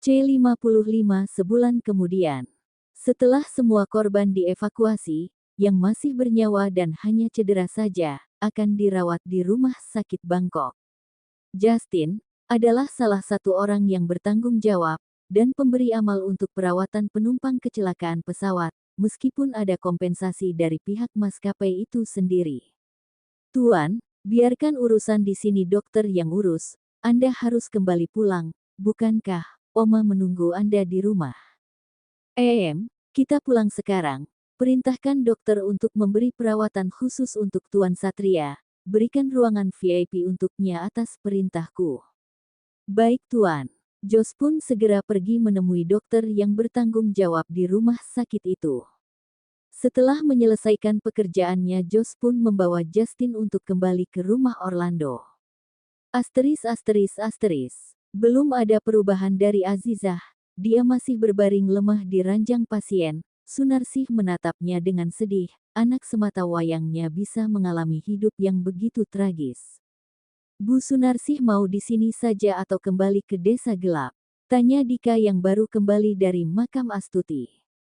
C55 sebulan kemudian. Setelah semua korban dievakuasi, yang masih bernyawa dan hanya cedera saja, akan dirawat di rumah sakit Bangkok. Justin adalah salah satu orang yang bertanggung jawab dan pemberi amal untuk perawatan penumpang kecelakaan pesawat, meskipun ada kompensasi dari pihak maskapai itu sendiri. Tuan, biarkan urusan di sini dokter yang urus. Anda harus kembali pulang, bukankah Oma menunggu Anda di rumah? Kita pulang sekarang. Perintahkan dokter untuk memberi perawatan khusus untuk Tuan Satria. Berikan ruangan VIP untuknya atas perintahku. Baik Tuan. Jos pun segera pergi menemui dokter yang bertanggung jawab di rumah sakit itu. Setelah menyelesaikan pekerjaannya, Jos pun membawa Justin untuk kembali ke rumah Orlando. Belum ada perubahan dari Azizah. Dia masih berbaring lemah di ranjang pasien. Sunarsih menatapnya dengan sedih. Anak semata wayangnya bisa mengalami hidup yang begitu tragis. Bu Sunarsih mau di sini saja atau kembali ke desa gelap? Tanya Dika yang baru kembali dari makam Astuti.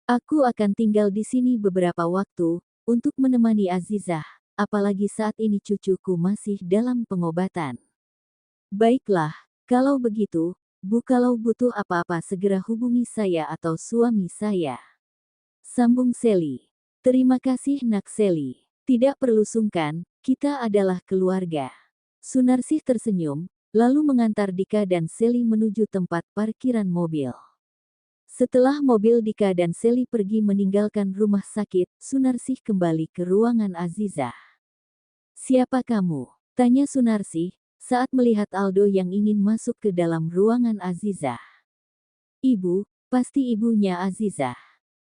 Aku akan tinggal di sini beberapa waktu, untuk menemani Azizah, apalagi saat ini cucuku masih dalam pengobatan. Baiklah, kalau begitu, Bu, kalau butuh apa-apa segera hubungi saya atau suami saya. Sambung Sally. Terima kasih Nak Sally. Tidak perlu sungkan, kita adalah keluarga. Sunarsih tersenyum, lalu mengantar Dika dan Sally menuju tempat parkiran mobil. Setelah mobil Dika dan Sally pergi meninggalkan rumah sakit, Sunarsih kembali ke ruangan Azizah. Siapa kamu? Tanya Sunarsih, saat melihat Aldo yang ingin masuk ke dalam ruangan Azizah. Ibu, pasti ibunya Azizah.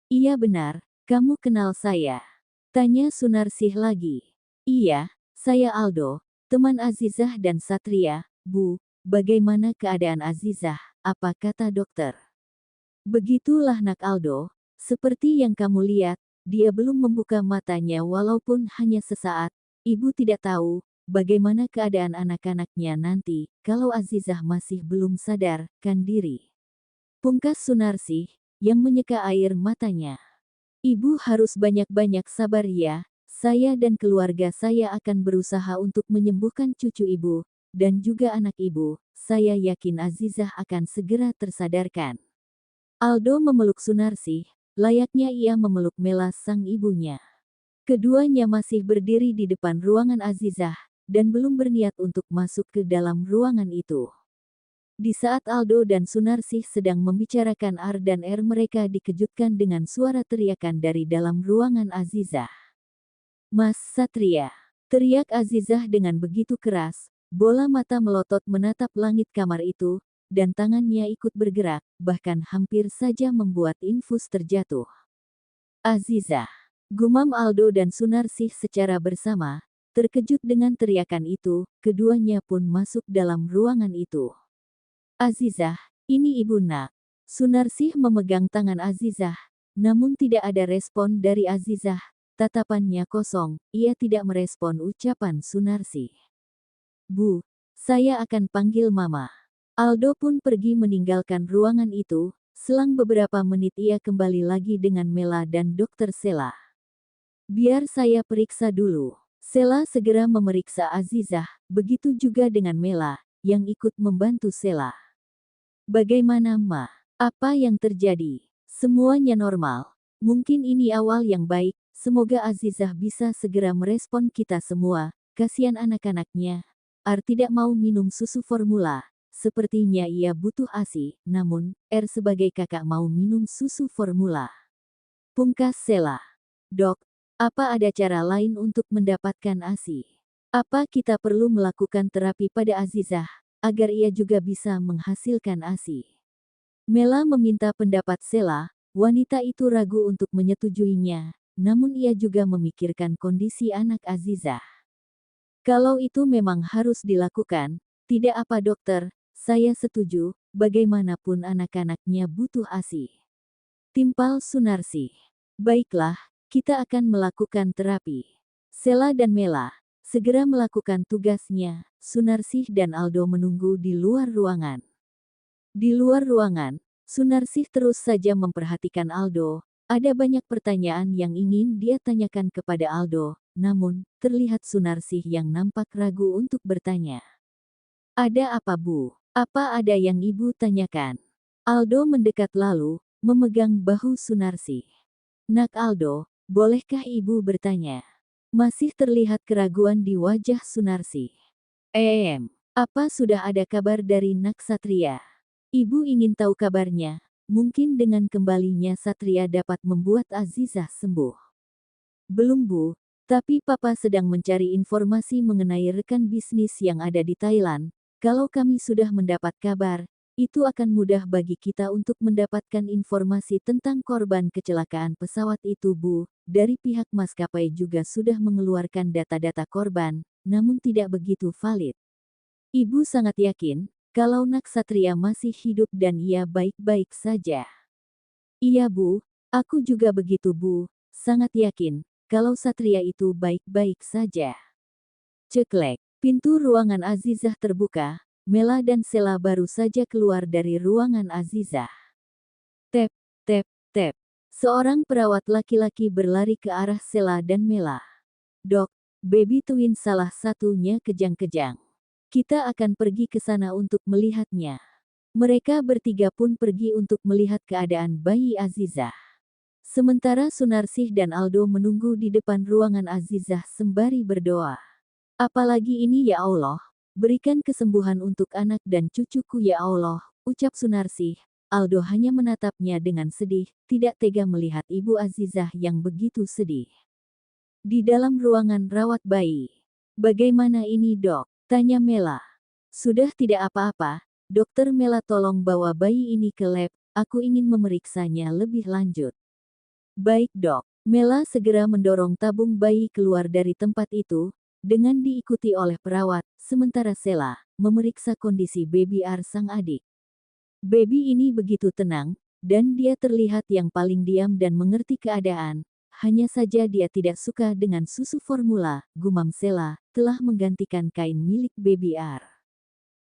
Iya benar, kamu kenal saya? Tanya Sunarsih lagi. Iya, saya Aldo, teman Azizah dan Satria. Bu, bagaimana keadaan Azizah? Apa kata dokter? Begitulah Nak Aldo, seperti yang kamu lihat, dia belum membuka matanya walaupun hanya sesaat. Ibu tidak tahu bagaimana keadaan anak-anaknya nanti, kalau Azizah masih belum sadarkan diri. Pungkas Sunarsih, yang menyeka air matanya. Ibu harus banyak-banyak sabar ya, saya dan keluarga saya akan berusaha untuk menyembuhkan cucu ibu, dan juga anak ibu, saya yakin Azizah akan segera tersadarkan. Aldo memeluk Sunarsih, layaknya ia memeluk Mela sang ibunya. Keduanya masih berdiri di depan ruangan Azizah, dan belum berniat untuk masuk ke dalam ruangan itu. Di saat Aldo dan Sunarsih sedang membicarakan R dan R, mereka dikejutkan dengan suara teriakan dari dalam ruangan Azizah. Mas Satria! Teriak Azizah dengan begitu keras, bola mata melotot menatap langit kamar itu, dan tangannya ikut bergerak, bahkan hampir saja membuat infus terjatuh. Azizah! Gumam Aldo dan Sunarsih secara bersama, terkejut dengan teriakan itu, keduanya pun masuk dalam ruangan itu. Azizah, ini ibu nak. Sunarsih memegang tangan Azizah, namun tidak ada respon dari Azizah, tatapannya kosong, ia tidak merespon ucapan Sunarsih. Bu, saya akan panggil mama. Aldo pun pergi meninggalkan ruangan itu, selang beberapa menit ia kembali lagi dengan Mela dan Dokter Sela. Biar saya periksa dulu. Sela segera memeriksa Azizah, begitu juga dengan Mela, yang ikut membantu Sela. Bagaimana Ma? Apa yang terjadi? Semuanya normal. Mungkin ini awal yang baik, semoga Azizah bisa segera merespon kita semua, kasihan anak-anaknya. R tidak mau minum susu formula, sepertinya ia butuh ASI, namun, R sebagai kakak mau minum susu formula. Pungkas Sela. Dok, apa ada cara lain untuk mendapatkan ASI? Apa kita perlu melakukan terapi pada Azizah, agar ia juga bisa menghasilkan ASI? Mela meminta pendapat Sela, wanita itu ragu untuk menyetujuinya, namun ia juga memikirkan kondisi anak Azizah. Kalau itu memang harus dilakukan, tidak apa dokter, saya setuju, bagaimanapun anak-anaknya butuh ASI. Timpal Sunarsih. Baiklah, kita akan melakukan terapi. Sela dan Mela segera melakukan tugasnya. Sunarsih dan Aldo menunggu di luar ruangan. Di luar ruangan, Sunarsih terus saja memperhatikan Aldo. Ada banyak pertanyaan yang ingin dia tanyakan kepada Aldo, namun terlihat Sunarsih yang nampak ragu untuk bertanya. Ada apa, Bu? Apa ada yang Ibu tanyakan? Aldo mendekat lalu, memegang bahu Sunarsih. Nak Aldo, bolehkah Ibu bertanya? Masih terlihat keraguan di wajah Sunarsih. Apa sudah ada kabar dari Nak Satria? Ibu ingin tahu kabarnya. Mungkin dengan kembalinya Satria dapat membuat Azizah sembuh. Belum, Bu, tapi Papa sedang mencari informasi mengenai rekan bisnis yang ada di Thailand. Kalau kami sudah mendapat kabar, itu akan mudah bagi kita untuk mendapatkan informasi tentang korban kecelakaan pesawat itu, Bu. Dari pihak maskapai juga sudah mengeluarkan data-data korban, namun tidak begitu valid. Ibu sangat yakin kalau Nak Satria masih hidup dan ia baik-baik saja. Iya, Bu, aku juga begitu, Bu. Sangat yakin kalau Satria itu baik-baik saja. Ceklek, pintu ruangan Azizah terbuka. Mela dan Sela baru saja keluar dari ruangan Azizah. Tep, tep, tep. Seorang perawat laki-laki berlari ke arah Sela dan Mela. Dok, baby twin salah satunya kejang-kejang. Kita akan pergi ke sana untuk melihatnya. Mereka bertiga pun pergi untuk melihat keadaan bayi Azizah. Sementara Sunarsih dan Aldo menunggu di depan ruangan Azizah sembari berdoa. Apalagi ini, ya Allah, berikan kesembuhan untuk anak dan cucuku ya Allah, ucap Sunarsih. Aldo hanya menatapnya dengan sedih, tidak tega melihat ibu Azizah yang begitu sedih. Di dalam ruangan rawat bayi. Bagaimana ini, Dok? Tanya Mela. Sudah tidak apa-apa, Dokter Mela, tolong bawa bayi ini ke lab, aku ingin memeriksanya lebih lanjut. Baik, Dok. Mela segera mendorong tabung bayi keluar dari tempat itu, dengan diikuti oleh perawat, sementara Sela memeriksa kondisi baby R sang adik. Baby ini begitu tenang, dan dia terlihat yang paling diam dan mengerti keadaan. Hanya saja dia tidak suka dengan susu formula, gumam Sela, telah menggantikan kain milik baby R.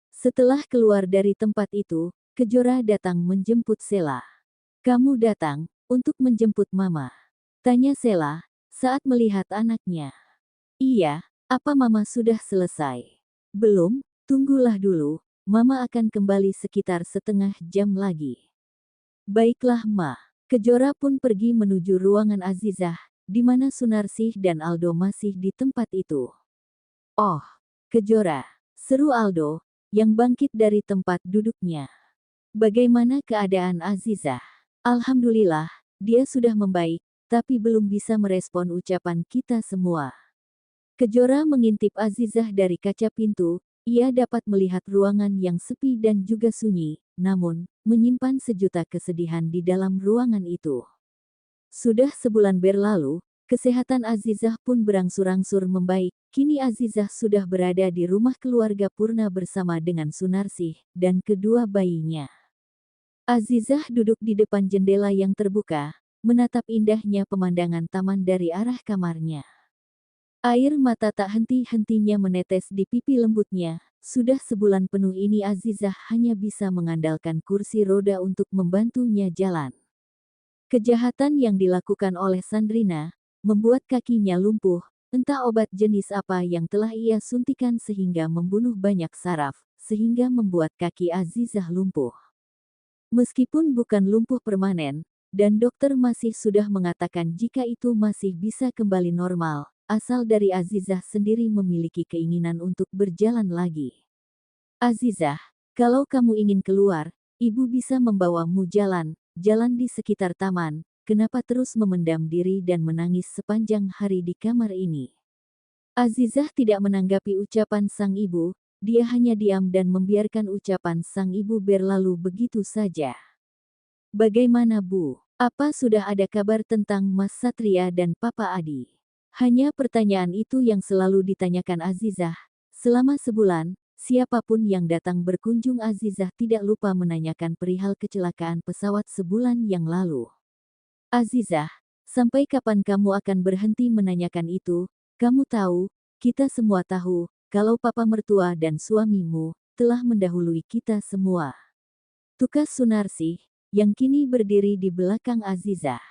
Setelah keluar dari tempat itu, Kejora datang menjemput Sela. Kamu datang untuk menjemput Mama? Tanya Sela saat melihat anaknya. Iya, apa Mama sudah selesai? Belum, tunggulah dulu, Mama akan kembali sekitar setengah jam lagi. Baiklah, Ma. Kejora pun pergi menuju ruangan Azizah, di mana Sunarsih dan Aldo masih di tempat itu. Oh, Kejora, seru Aldo, yang bangkit dari tempat duduknya. Bagaimana keadaan Azizah? Alhamdulillah, dia sudah membaik, tapi belum bisa merespon ucapan kita semua. Kejora mengintip Azizah dari kaca pintu. Ia dapat melihat ruangan yang sepi dan juga sunyi, namun menyimpan sejuta kesedihan di dalam ruangan itu. Sudah sebulan berlalu, kesehatan Azizah pun berangsur-angsur membaik. Kini Azizah sudah berada di rumah keluarga Purna bersama dengan Sunarsih dan kedua bayinya. Azizah duduk di depan jendela yang terbuka, menatap indahnya pemandangan taman dari arah kamarnya. Air mata tak henti-hentinya menetes di pipi lembutnya. Sudah sebulan penuh ini Azizah hanya bisa mengandalkan kursi roda untuk membantunya jalan. Kejahatan yang dilakukan oleh Sandrina membuat kakinya lumpuh. Entah obat jenis apa yang telah ia suntikan sehingga membunuh banyak saraf, sehingga membuat kaki Azizah lumpuh. Meskipun bukan lumpuh permanen, dan dokter masih sudah mengatakan jika itu masih bisa kembali normal, asal dari Azizah sendiri memiliki keinginan untuk berjalan lagi. Azizah, kalau kamu ingin keluar, ibu bisa membawamu jalan di sekitar taman. Kenapa terus memendam diri dan menangis sepanjang hari di kamar ini? Azizah tidak menanggapi ucapan sang ibu, dia hanya diam dan membiarkan ucapan sang ibu berlalu begitu saja. Bagaimana, Bu? Apa sudah ada kabar tentang Mas Satria dan Papa Adi? Hanya pertanyaan itu yang selalu ditanyakan Azizah. Selama sebulan, siapapun yang datang berkunjung Azizah tidak lupa menanyakan perihal kecelakaan pesawat sebulan yang lalu. Azizah, sampai kapan kamu akan berhenti menanyakan itu? Kamu tahu, kita semua tahu, kalau papa mertua dan suamimu telah mendahului kita semua. Tukas Sunarsih, yang kini berdiri di belakang Azizah.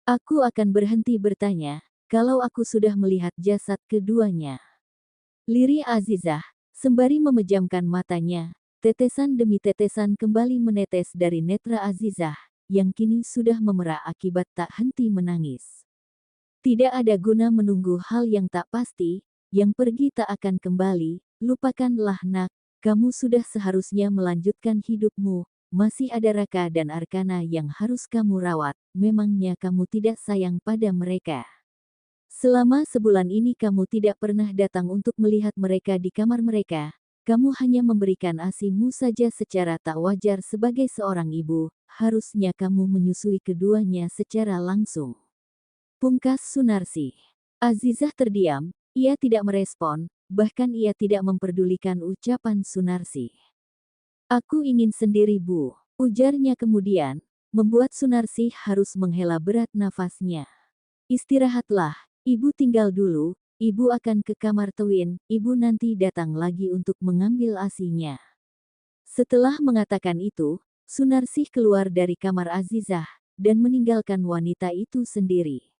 Aku akan berhenti bertanya, kalau aku sudah melihat jasad keduanya. Lirih Azizah, sembari memejamkan matanya, tetesan demi tetesan kembali menetes dari netra Azizah, yang kini sudah memerah akibat tak henti menangis. Tidak ada guna menunggu hal yang tak pasti, yang pergi tak akan kembali, lupakanlah nak, kamu sudah seharusnya melanjutkan hidupmu, masih ada Raka dan Arkana yang harus kamu rawat, memangnya kamu tidak sayang pada mereka. Selama sebulan ini kamu tidak pernah datang untuk melihat mereka di kamar mereka, kamu hanya memberikan ASImu saja secara tak wajar sebagai seorang ibu, harusnya kamu menyusui keduanya secara langsung. Pungkas Sunarsi. Azizah terdiam, ia tidak merespon, bahkan ia tidak memperdulikan ucapan Sunarsi. Aku ingin sendiri bu, ujarnya kemudian, membuat Sunarsi harus menghela berat nafasnya. Istirahatlah, ibu tinggal dulu, ibu akan ke kamar Twin, ibu nanti datang lagi untuk mengambil ASInya. Setelah mengatakan itu, Sunarsi keluar dari kamar Azizah, dan meninggalkan wanita itu sendiri.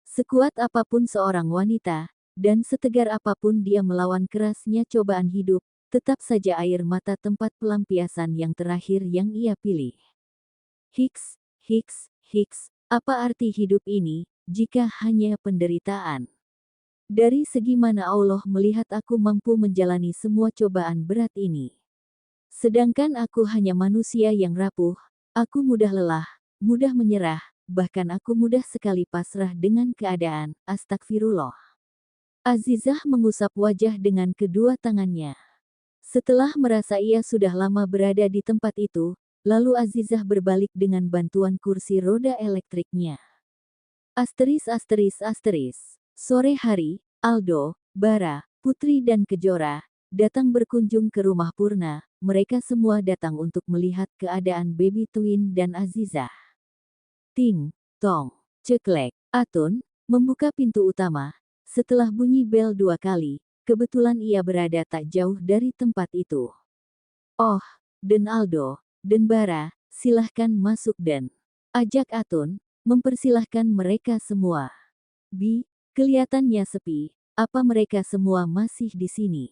Sekuat apapun seorang wanita, dan setegar apapun dia melawan kerasnya cobaan hidup, tetap saja air mata tempat pelampiasan yang terakhir yang ia pilih. Hiks, apa arti hidup ini, jika hanya penderitaan? Dari segi mana Allah melihat aku mampu menjalani semua cobaan berat ini? Sedangkan aku hanya manusia yang rapuh, aku mudah lelah, mudah menyerah, bahkan aku mudah sekali pasrah dengan keadaan, astagfirullah. Azizah mengusap wajah dengan kedua tangannya. Setelah merasa ia sudah lama berada di tempat itu, lalu Azizah berbalik dengan bantuan kursi roda elektriknya. Sore hari, Aldo, Bara, Putri dan Kejora datang berkunjung ke rumah Purna. Mereka semua datang untuk melihat keadaan baby twin dan Azizah. Ting, tong, ceklek. Atun membuka pintu utama. Setelah bunyi bel 2 kali, kebetulan ia berada tak jauh dari tempat itu. Oh, dan Aldo, dan Bara, silahkan masuk dan ajak Atun, mempersilahkan mereka semua. Bi, kelihatannya sepi, apa mereka semua masih di sini?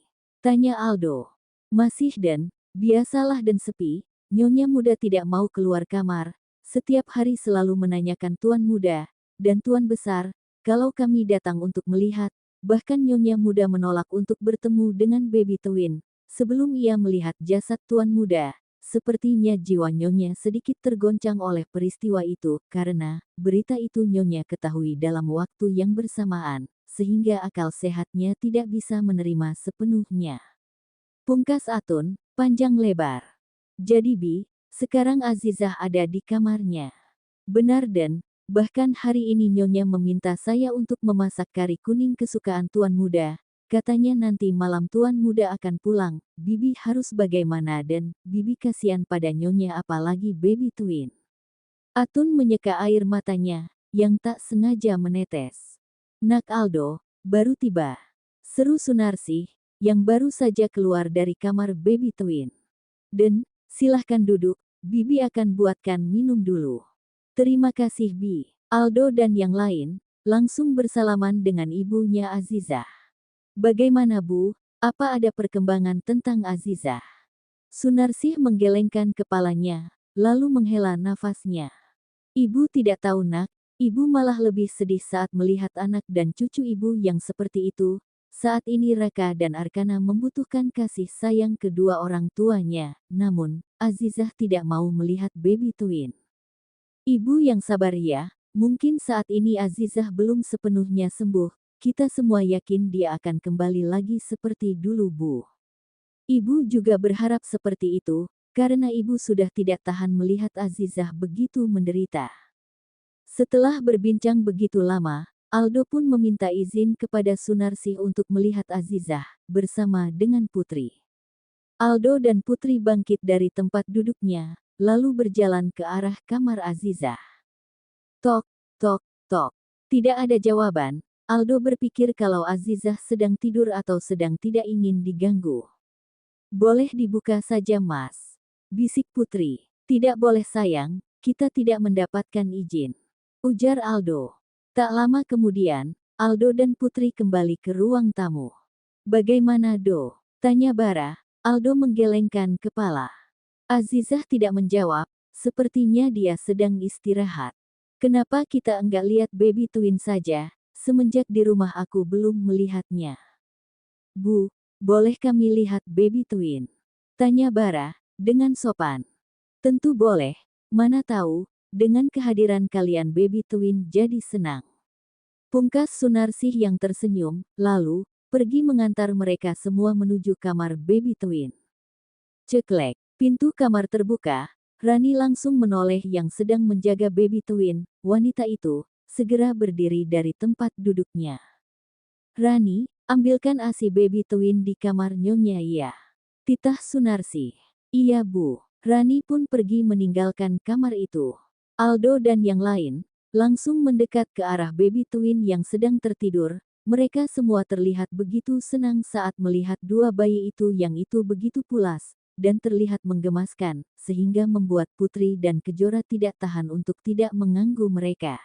Tanya Aldo. Masih dan, biasalah dan sepi, Nyonya Muda tidak mau keluar kamar, setiap hari selalu menanyakan Tuan Muda, dan Tuan Besar, kalau kami datang untuk melihat, bahkan Nyonya Muda menolak untuk bertemu dengan baby twin. Sebelum ia melihat jasad Tuan Muda, sepertinya jiwa Nyonya sedikit tergoncang oleh peristiwa itu, karena berita itu Nyonya ketahui dalam waktu yang bersamaan, sehingga akal sehatnya tidak bisa menerima sepenuhnya. Pungkas Atun, panjang lebar. Jadi Bi, sekarang Azizah ada di kamarnya. Benar dan, bahkan hari ini Nyonya meminta saya untuk memasak kari kuning kesukaan Tuan Muda. Katanya nanti malam Tuan Muda akan pulang, Bibi harus bagaimana dan, Bibi kasihan pada Nyonya apalagi baby twin. Atun menyeka air matanya, yang tak sengaja menetes. Nak Aldo, baru tiba. Seru Sunarsi, yang baru saja keluar dari kamar baby twin. Dan, silahkan duduk, Bibi akan buatkan minum dulu. Terima kasih Bi. Aldo dan yang lain, langsung bersalaman dengan ibunya Azizah. Bagaimana Bu, apa ada perkembangan tentang Azizah? Sunarsih menggelengkan kepalanya, lalu menghela nafasnya. Ibu tidak tahu nak, ibu malah lebih sedih saat melihat anak dan cucu ibu yang seperti itu. Saat ini Raka dan Arkana membutuhkan kasih sayang kedua orang tuanya, namun, Azizah tidak mau melihat baby twin. Ibu yang sabar ya, mungkin saat ini Azizah belum sepenuhnya sembuh, kita semua yakin dia akan kembali lagi seperti dulu Bu. Ibu juga berharap seperti itu, karena ibu sudah tidak tahan melihat Azizah begitu menderita. Setelah berbincang begitu lama, Aldo pun meminta izin kepada Sunarsih untuk melihat Azizah, bersama dengan Putri. Aldo dan Putri bangkit dari tempat duduknya, lalu berjalan ke arah kamar Azizah. Tok, tok, tok. Tidak ada jawaban, Aldo berpikir kalau Azizah sedang tidur atau sedang tidak ingin diganggu. Boleh dibuka saja Mas, bisik Putri. Tidak boleh sayang, kita tidak mendapatkan izin. Ujar Aldo. Tak lama kemudian, Aldo dan Putri kembali ke ruang tamu. Bagaimana Do? Tanya Bara. Aldo menggelengkan kepala. Azizah tidak menjawab, sepertinya dia sedang istirahat. Kenapa kita enggak lihat baby twin saja, semenjak di rumah aku belum melihatnya. Bu, boleh kami lihat baby twin? Tanya Bara, dengan sopan. Tentu boleh, mana tahu, dengan kehadiran kalian baby twin jadi senang. Pungkas Sunarsih yang tersenyum, lalu, pergi mengantar mereka semua menuju kamar baby twin. Ceklek, pintu kamar terbuka, Rani langsung menoleh yang sedang menjaga baby twin, wanita itu, segera berdiri dari tempat duduknya. Rani, ambilkan ASI baby twin di kamar Nyonya Iya. Titah Sunarsih. Iya Bu. Rani pun pergi meninggalkan kamar itu. Aldo dan yang lain, langsung mendekat ke arah baby twin yang sedang tertidur. Mereka semua terlihat begitu senang saat melihat dua bayi itu yang itu begitu pulas, dan terlihat menggemaskan, sehingga membuat Putri dan Kejora tidak tahan untuk tidak mengganggu mereka.